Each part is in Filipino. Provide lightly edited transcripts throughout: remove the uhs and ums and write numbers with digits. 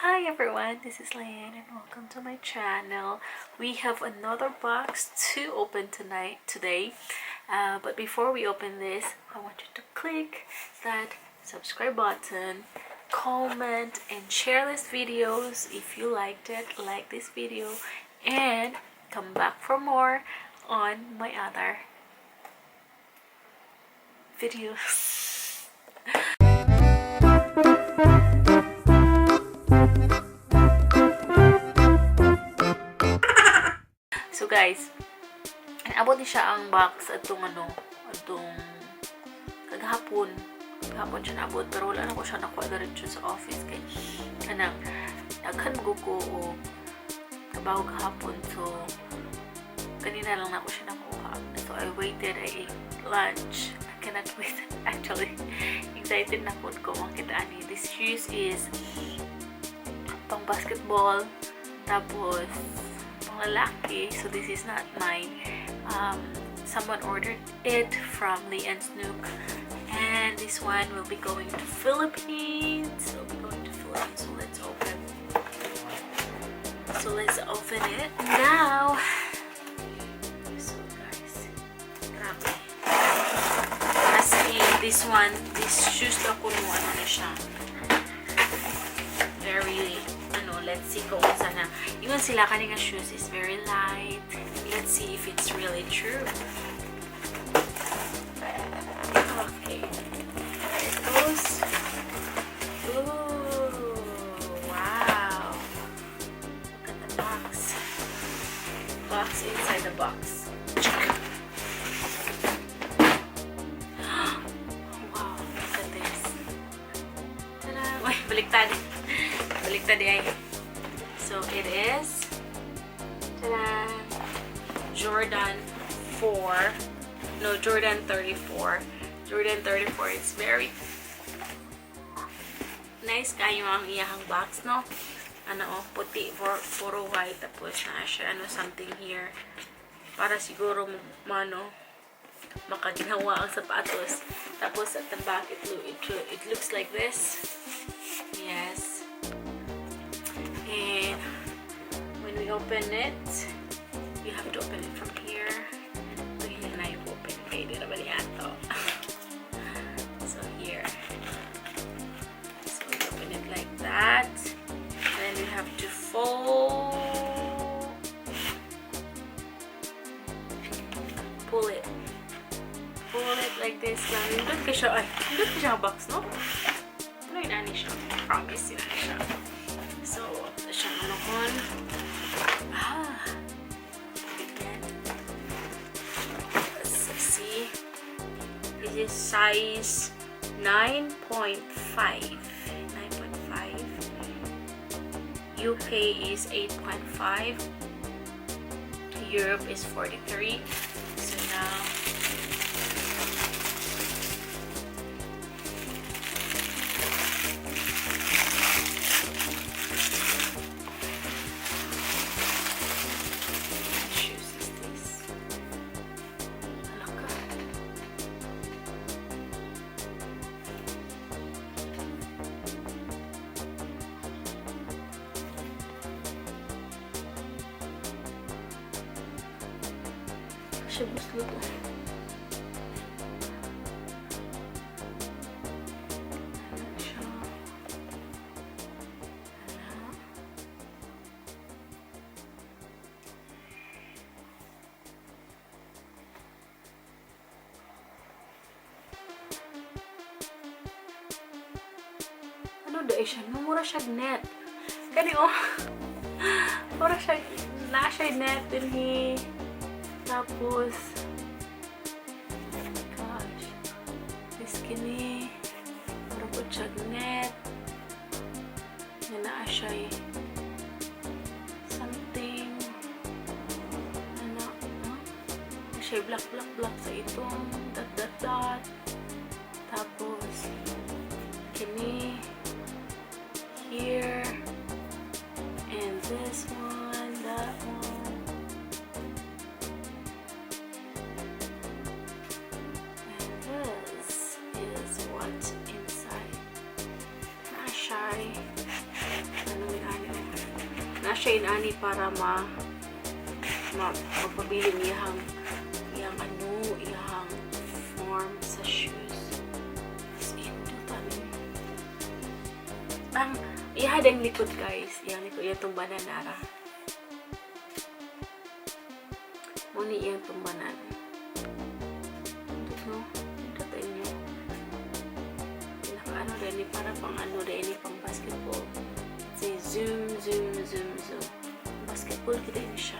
Hi everyone, this is Lane and welcome to my channel. We have another box to open today. But before we open this, I want you to click that subscribe button, comment and share this videos if you liked it, like this video, and come back for more on my other videos. So guys, abot ni siya ang box atong kagahapon siya naabot, pero wala na ko siya nakuha diretso sa office kay kanang daghan ko o trabaho kahapon, so kanina lang na ko siya nakuha. So I waited, I ate lunch. I cannot wait. Actually, excited na po ko makita ani. This shoes is pang basketball, tapos lalaki, so this is not mine. Someone ordered it from Lee and Snook, and this one will be going to Philippines. So let's open it now. So guys, grabe. As in, this shoes na kuno ano na siya. Very let's see kung sana. Yung sila kaninga shoes is very light. Let's see if it's really true. Okay. There it goes. Ooh, wow. Look at the box. Box inside the box. Wow, look at this. Ta-da! Uy, baliktad. Baliktad ay. So it is Jordan 34. Jordan 34 is very nice kayo ang iyahang box, no? Puti, puro white, tapos na siya, something here. Para siguro, makaginawa ang sapatos. Tapos at the back, it looks like this. Yes. And when we open it, you have to open it from here. So hindi na yung open. Okay, di na bali ato. So here. So we open it like that. And then we have to pull it like this. Nindot ka siya. Ay, nindot ka siya ang box, no? Ano yun ani siya? Promise yun ani siya. So, siya naman. Let's see. This is size 9.5. UK is 8.5. Europe is 43. So now, siya gusto to. Ano dahil siya? Mura siya net. Kani mura siya. Na siya net din tapos, oh my gosh, this kini, mura po siya net, na siya something, siya black sa itong dot, tapos, kini, here, and this one, that one. Inside. Not shy. na siya inani para magpabili iyang form sa shoes. As in, ang ihad ang likod guys. Iyang likod, iyang tumbanan nara. Muni iyang tumbanan. No? Ito inyo. Pinaka rin, para pang rin, pang basketball. Say zoom. Basketball kita ini siya.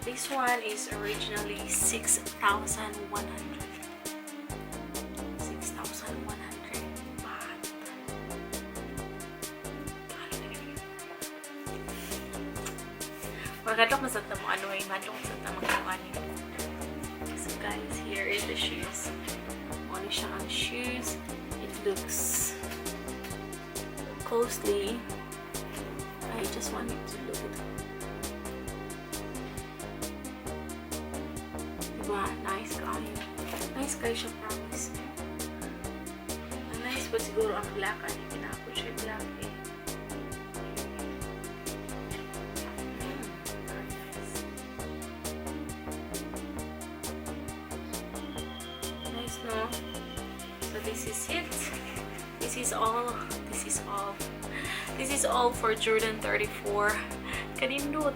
This one is originally 6,100. 6,100 baht. Magadok na sa tamo ano ay madok sa tamo kawanin. So guys, here is the shoes. Ano siya ang shoes. It looks closely. I just wanted to look at it. Diba? Nice kayo. Nice kayo siya, promise. Ang nice pa siguro ang black. Ano yung pinapot siya black eh. Nice, no? So this is it. This is all for Jordan 34. Kanindot.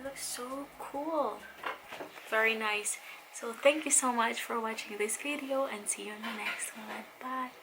Looks so cool. Very nice. So thank you so much for watching this video and see you in the next one. Bye.